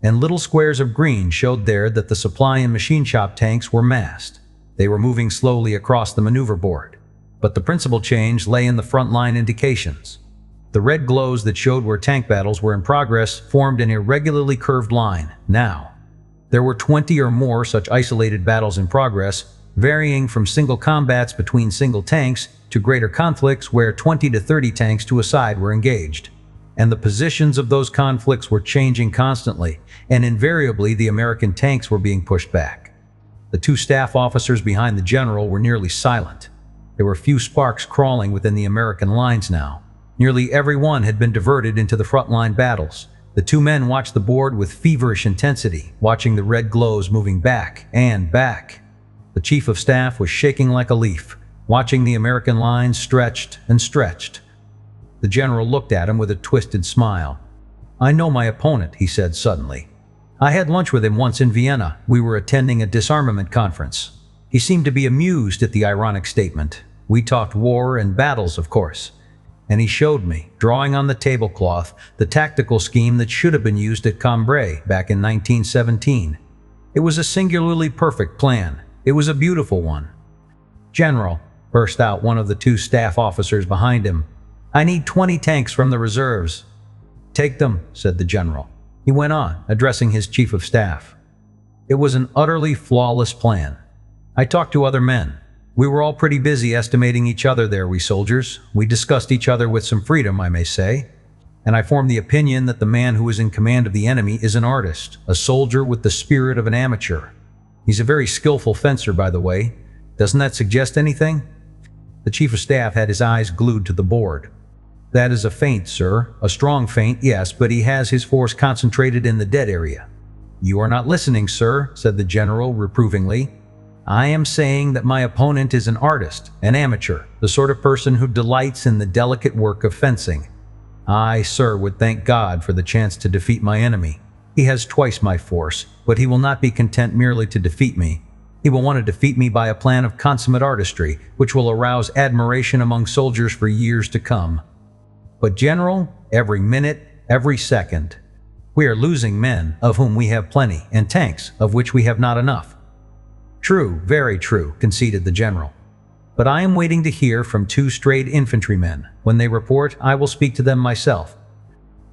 Speaker 2: and little squares of green showed there that the supply and machine shop tanks were massed. They were moving slowly across the maneuver board, but the principal change lay in the front line indications. The red glows that showed where tank battles were in progress formed an irregularly curved line. Now, there were 20 or more such isolated battles in progress, varying from single combats between single tanks to greater conflicts where 20 to 30 tanks to a side were engaged. And the positions of those conflicts were changing constantly, and invariably the American tanks were being pushed back. The two staff officers behind the general were nearly silent. There were few sparks crawling within the American lines now. Nearly every one had been diverted into the frontline battles. The two men watched the board with feverish intensity, watching the red glows moving back and back. The chief of staff was shaking like a leaf, watching the American lines stretched and stretched. The general looked at him with a twisted smile. I know my opponent, he said suddenly. I had lunch with him once in Vienna. We were attending a disarmament conference. He seemed to be amused at the ironic statement. We talked war and battles, of course. And he showed me, drawing on the tablecloth, the tactical scheme that should have been used at Cambrai back in 1917. It was a singularly perfect plan. It was a beautiful one. General, burst out one of the two staff officers behind him, I need 20 tanks from the reserves. Take them, said the general. He went on, addressing his chief of staff. It was an utterly flawless plan. I talked to other men. We were all pretty busy estimating each other there, we soldiers. We discussed each other with some freedom, I may say. And I formed the opinion that the man who is in command of the enemy is an artist, a soldier with the spirit of an amateur. He's a very skillful fencer, by the way. Doesn't that suggest anything? The chief of staff had his eyes glued to the board. That is a feint, sir. A strong feint, yes, but he has his force concentrated in the dead area. You are not listening, sir, said the general reprovingly. I am saying that my opponent is an artist, an amateur, the sort of person who delights in the delicate work of fencing. I, sir, would thank God for the chance to defeat my enemy. He has twice my force, but he will not be content merely to defeat me. He will want to defeat me by a plan of consummate artistry, which will arouse admiration among soldiers for years to come. But, General, every minute, every second, we are losing men, of whom we have plenty, and tanks, of which we have not enough. True, very true, conceded the general. But I am waiting to hear from 2 strayed infantrymen. When they report, I will speak to them myself.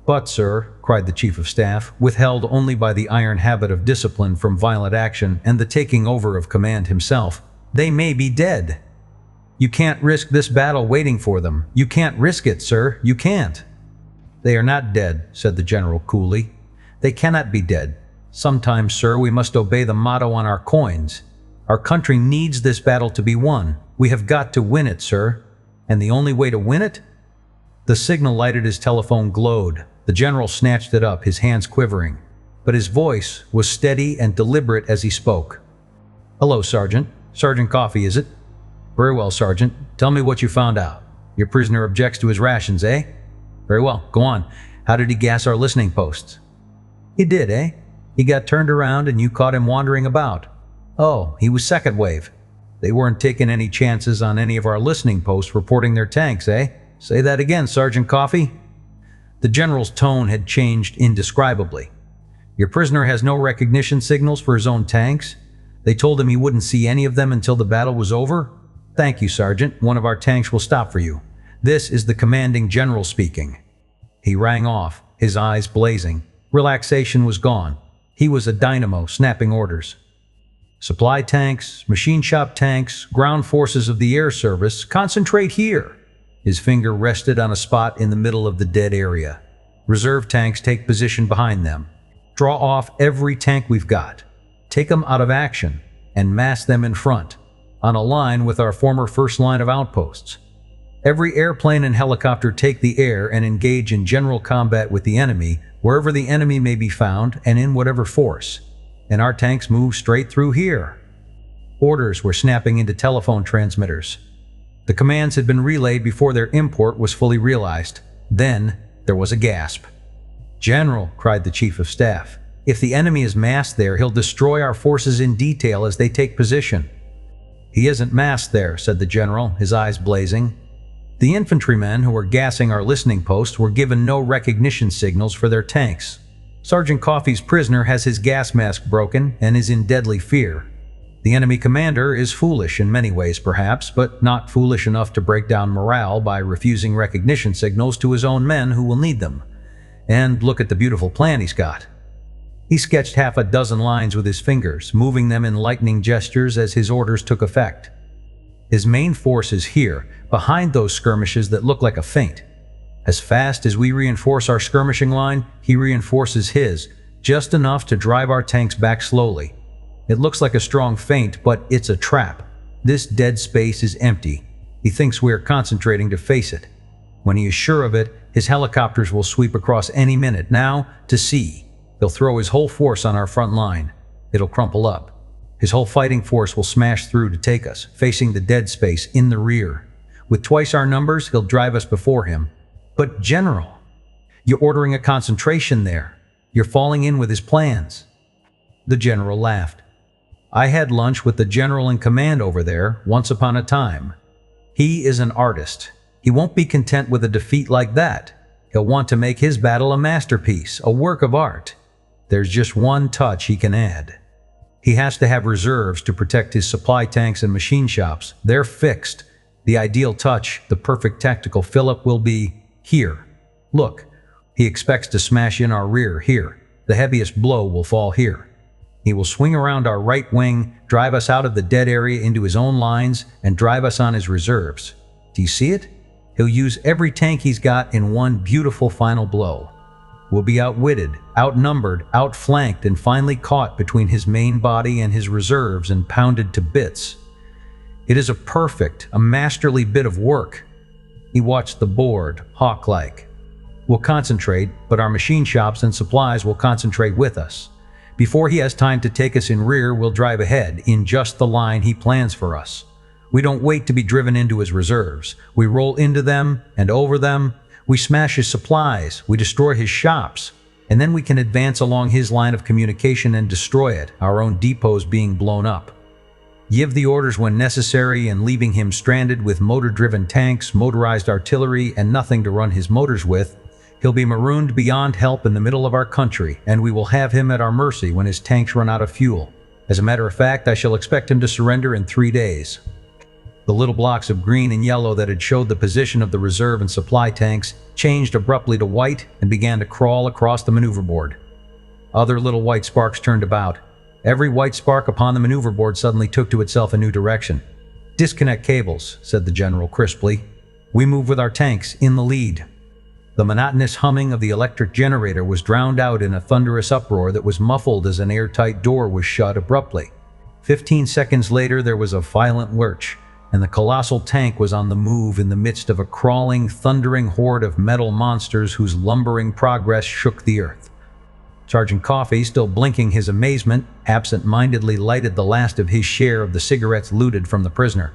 Speaker 2: But, sir, cried the chief of staff, withheld only by the iron habit of discipline from violent action and the taking over of command himself, they may be dead. You can't risk this battle waiting for them. You can't risk it, sir. You can't. They are not dead, said the general coolly. They cannot be dead. Sometimes, sir, we must obey the motto on our coins. Our country needs this battle to be won. We have got to win it, sir. And the only way to win it? The signal light at his telephone glowed. The general snatched it up, his hands quivering. But his voice was steady and deliberate as he spoke. "Hello, Sergeant. Sergeant Coffee, is it?" "Very well, Sergeant. Tell me what you found out. Your prisoner objects to his rations, eh?" "Very well. Go on. How did he gas our listening posts?" "He did, eh? He got turned around and you caught him wandering about." "Oh, he was second wave. They weren't taking any chances on any of our listening posts reporting their tanks, eh? Say that again, Sergeant Coffee." The general's tone had changed indescribably. "Your prisoner has no recognition signals for his own tanks? They told him he wouldn't see any of them until the battle was over? Thank you, Sergeant. One of our tanks will stop for you. This is the commanding general speaking." He rang off, his eyes blazing. Relaxation was gone. He was a dynamo, snapping orders. "Supply tanks, machine shop tanks, ground forces of the air service, concentrate here." His finger rested on a spot in the middle of the dead area. "Reserve tanks take position behind them. Draw off every tank we've got. Take them out of action and mass them in front, on a line with our former first line of outposts. Every airplane and helicopter take the air and engage in general combat with the enemy, wherever the enemy may be found and in whatever force. And our tanks move straight through here." Orders were snapping into telephone transmitters. The commands had been relayed before their import was fully realized. Then there was a gasp. "General," cried the chief of staff, "if the enemy is massed there, he'll destroy our forces in detail as they take position." "He isn't massed there," said the general, his eyes blazing. "The infantrymen who were gassing our listening posts were given no recognition signals for their tanks. Sergeant Coffee's prisoner has his gas mask broken and is in deadly fear. The enemy commander is foolish in many ways perhaps, but not foolish enough to break down morale by refusing recognition signals to his own men who will need them. And look at the beautiful plan he's got." He sketched half a dozen lines with his fingers, moving them in lightning gestures as his orders took effect. "His main force is here, behind those skirmishes that look like a feint. As fast as we reinforce our skirmishing line, he reinforces his, just enough to drive our tanks back slowly. It looks like a strong feint, but it's a trap. This dead space is empty. He thinks we are concentrating to face it. When he is sure of it, his helicopters will sweep across any minute. Now, to sea. He'll throw his whole force on our front line. It'll crumple up. His whole fighting force will smash through to take us, facing the dead space in the rear. With twice our numbers, he'll drive us before him." "But General, you're ordering a concentration there. You're falling in with his plans." The general laughed. "I had lunch with the general in command over there once upon a time. He is an artist. He won't be content with a defeat like that. He'll want to make his battle a masterpiece, a work of art. There's just one touch he can add. He has to have reserves to protect his supply tanks and machine shops. They're fixed. The ideal touch, the perfect tactical fill-up will be here. Look, he expects to smash in our rear here. The heaviest blow will fall here. He will swing around our right wing, drive us out of the dead area into his own lines, and drive us on his reserves. Do you see it? He'll use every tank he's got in one beautiful final blow. We'll be outwitted, outnumbered, outflanked, and finally caught between his main body and his reserves and pounded to bits. It is a perfect, a masterly bit of work." He watched the board, hawk-like. "We'll concentrate, but our machine shops and supplies will concentrate with us. Before he has time to take us in rear, we'll drive ahead, in just the line he plans for us. We don't wait to be driven into his reserves. We roll into them and over them. We smash his supplies. We destroy his shops. And then we can advance along his line of communication and destroy it, our own depots being blown up. Give the orders when necessary, and leaving him stranded with motor-driven tanks, motorized artillery, and nothing to run his motors with, he'll be marooned beyond help in the middle of our country, and we will have him at our mercy when his tanks run out of fuel. As a matter of fact, I shall expect him to surrender in 3 days." The little blocks of green and yellow that had showed the position of the reserve and supply tanks changed abruptly to white and began to crawl across the maneuver board. Other little white sparks turned about. Every white spark upon the maneuver board suddenly took to itself a new direction. "Disconnect cables," said the general crisply. "We move with our tanks in the lead." The monotonous humming of the electric generator was drowned out in a thunderous uproar that was muffled as an airtight door was shut abruptly. 15 seconds later, there was a violent lurch, and the colossal tank was on the move in the midst of a crawling, thundering horde of metal monsters whose lumbering progress shook the earth. Sergeant Coffee, still blinking his amazement, absent-mindedly lighted the last of his share of the cigarettes looted from the prisoner.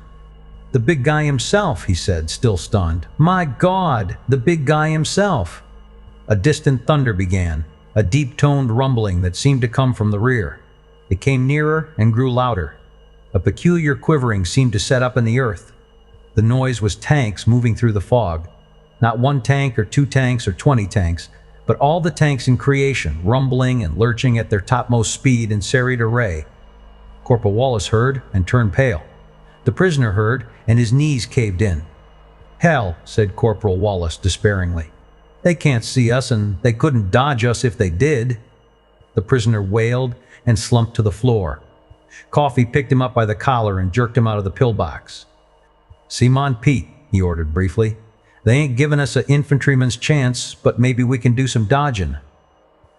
Speaker 2: "The big guy himself," he said, still stunned. "My God, the big guy himself!" A distant thunder began, a deep-toned rumbling that seemed to come from the rear. It came nearer and grew louder. A peculiar quivering seemed to set up in the earth. The noise was tanks moving through the fog. Not one tank or 2 tanks or 20 tanks, but all the tanks in creation, rumbling and lurching at their topmost speed in serried array. Corporal Wallace heard and turned pale. The prisoner heard, and his knees caved in. "Hell," said Corporal Wallace despairingly. "They can't see us, and they couldn't dodge us if they did." The prisoner wailed and slumped to the floor. Coffee picked him up by the collar and jerked him out of the pillbox. "Simon Pete," he ordered briefly. "They ain't giving us an infantryman's chance, but maybe we can do some dodging."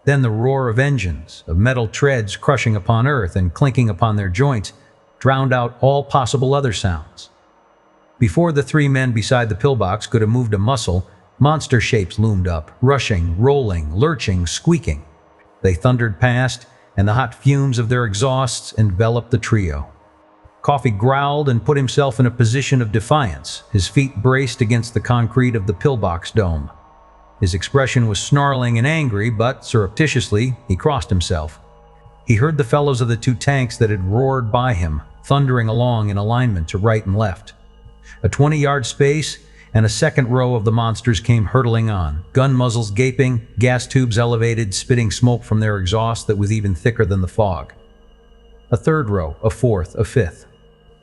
Speaker 2: Then the roar of engines, of metal treads crushing upon earth and clinking upon their joints, drowned out all possible other sounds. Before the 3 men beside the pillbox could have moved a muscle, monster shapes loomed up, rushing, rolling, lurching, squeaking. They thundered past, and the hot fumes of their exhausts enveloped the trio. Coffee growled and put himself in a position of defiance, his feet braced against the concrete of the pillbox dome. His expression was snarling and angry, but surreptitiously he crossed himself. He heard the fellows of the 2 tanks that had roared by him, thundering along in alignment to right and left. A 20-yard space, and a second row of the monsters came hurtling on, gun muzzles gaping, gas tubes elevated, spitting smoke from their exhaust that was even thicker than the fog. A 3rd row, a 4th, a 5th.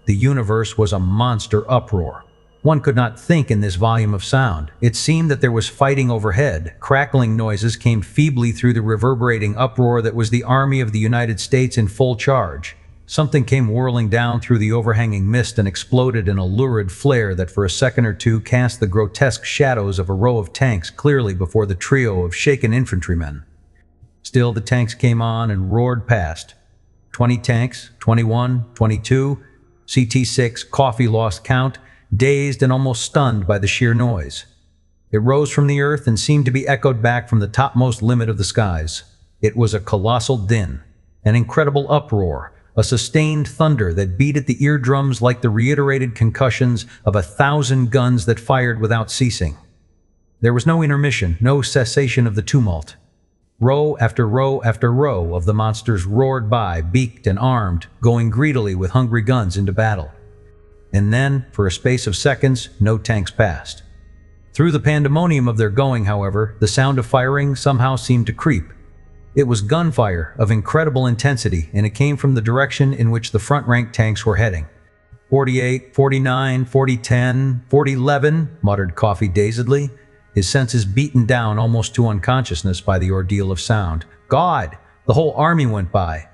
Speaker 2: The universe was a monster uproar. One could not think in this volume of sound. It seemed that there was fighting overhead. Crackling noises came feebly through the reverberating uproar that was the Army of the United States in full charge. Something came whirling down through the overhanging mist and exploded in a lurid flare that for a second or two cast the grotesque shadows of a row of tanks clearly before the trio of shaken infantrymen. Still the tanks came on and roared past. 20 tanks, 21, 22, CT-6, Coffee lost count, dazed and almost stunned by the sheer noise. It rose from the earth and seemed to be echoed back from the topmost limit of the skies. It was a colossal din, an incredible uproar, a sustained thunder that beat at the eardrums like the reiterated concussions of 1,000 guns that fired without ceasing. There was no intermission, no cessation of the tumult. Row after row after row of the monsters roared by, beaked and armed, going greedily with hungry guns into battle. And then, for a space of seconds, no tanks passed. Through the pandemonium of their going, however, the sound of firing somehow seemed to creep. It was gunfire of incredible intensity, and it came from the direction in which the front-rank tanks were heading. 48, 49, 40-10, 40-11, muttered Coffee dazedly, his senses beaten down almost to unconsciousness by the ordeal of sound. God! The whole army went by.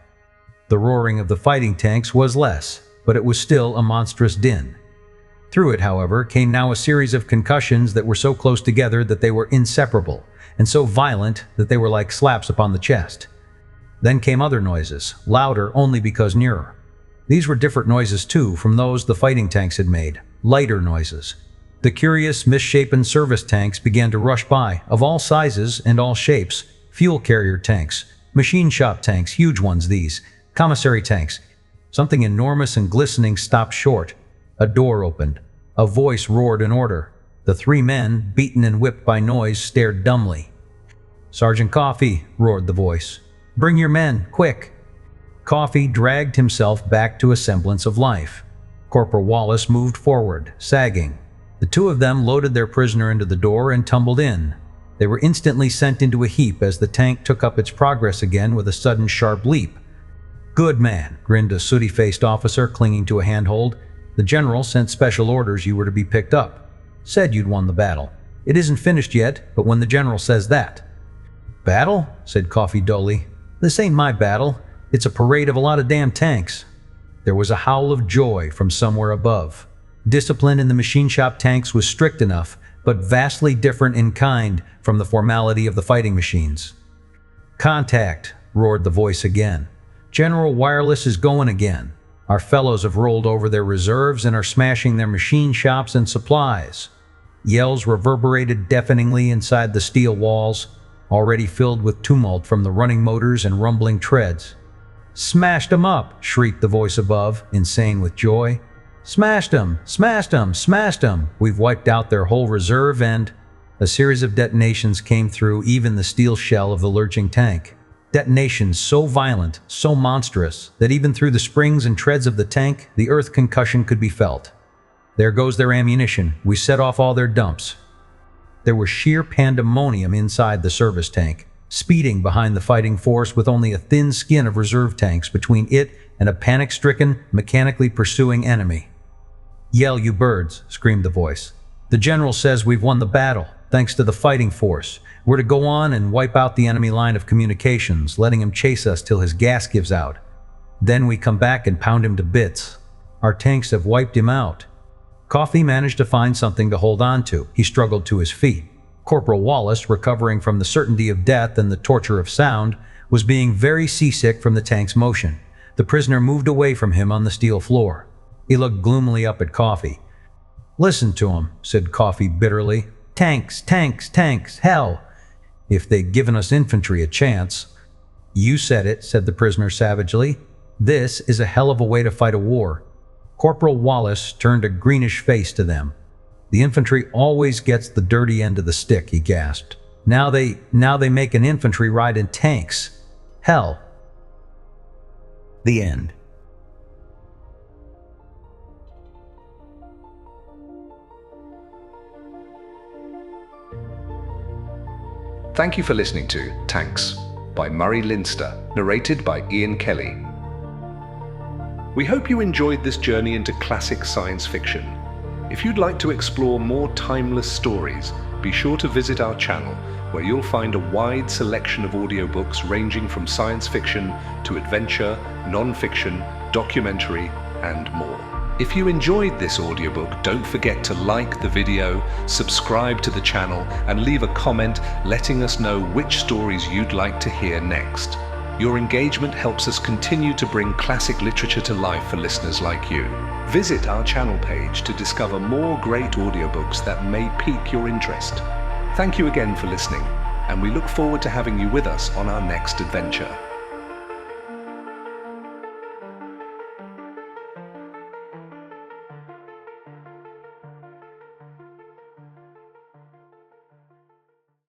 Speaker 2: The roaring of the fighting tanks was less, but it was still a monstrous din. Through it, however, came now a series of concussions that were so close together that they were inseparable, and so violent that they were like slaps upon the chest. Then came other noises, louder only because nearer. These were different noises too from those the fighting tanks had made, lighter noises. The curious, misshapen service tanks began to rush by, of all sizes and all shapes, fuel carrier tanks, machine shop tanks, huge ones these, commissary tanks. Something enormous and glistening stopped short. A door opened. A voice roared an order. The 3 men, beaten and whipped by noise, stared dumbly. "Sergeant Coffee," roared the voice. "Bring your men, quick!" Coffee dragged himself back to a semblance of life. Corporal Wallace moved forward, sagging. The 2 of them loaded their prisoner into the door and tumbled in. They were instantly sent into a heap as the tank took up its progress again with a sudden sharp leap. "Good man," grinned a sooty-faced officer clinging to a handhold. "The general sent special orders you were to be picked up. Said you'd won the battle. It isn't finished yet, but when the general says that." "Battle?" said Coffee dully. "This ain't my battle. It's a parade of a lot of damn tanks." There was a howl of joy from somewhere above. Discipline in the machine shop tanks was strict enough, but vastly different in kind from the formality of the fighting machines. "Contact," roared the voice again. "General Wireless is going again. Our fellows have rolled over their reserves and are smashing their machine shops and supplies." Yells reverberated deafeningly inside the steel walls, already filled with tumult from the running motors and rumbling treads. "Smashed 'em up!" shrieked the voice above, insane with joy. "Smashed 'em! Smashed 'em! Smashed 'em! We've wiped out their whole reserve and—" A series of detonations came through even the steel shell of the lurching tank. Detonations so violent, so monstrous, that even through the springs and treads of the tank, the earth concussion could be felt. "There goes their ammunition. We set off all their dumps." There was sheer pandemonium inside the service tank, speeding behind the fighting force with only a thin skin of reserve tanks between it and a panic-stricken, mechanically pursuing enemy. "Yell, you birds," screamed the voice. "The general says we've won the battle, thanks to the fighting force. We're to go on and wipe out the enemy line of communications, letting him chase us till his gas gives out. Then we come back and pound him to bits. Our tanks have wiped him out." Coffee managed to find something to hold on to. He struggled to his feet. Corporal Wallace, recovering from the certainty of death and the torture of sound, was being very seasick from the tank's motion. The prisoner moved away from him on the steel floor. He looked gloomily up at Coffee. "Listen to him," said Coffee bitterly. "Tanks, tanks, tanks, hell! If they'd given us infantry a chance." "You said it," said the prisoner savagely. "This is a hell of a way to fight a war." Corporal Wallace turned a greenish face to them. "The infantry always gets the dirty end of the stick," he gasped. Now they make an infantry ride in tanks. Hell." The end.
Speaker 1: Thank you for listening to Tanks by Murray Leinster, narrated by Ian Kelly. We hope you enjoyed this journey into classic science fiction. If you'd like to explore more timeless stories, be sure to visit our channel, where you'll find a wide selection of audiobooks ranging from science fiction to adventure, non-fiction, documentary, and more. If you enjoyed this audiobook, don't forget to like the video, subscribe to the channel, and leave a comment letting us know which stories you'd like to hear next. Your engagement helps us continue to bring classic literature to life for listeners like you. Visit our channel page to discover more great audiobooks that may pique your interest. Thank you again for listening, and we look forward to having you with us on our next adventure.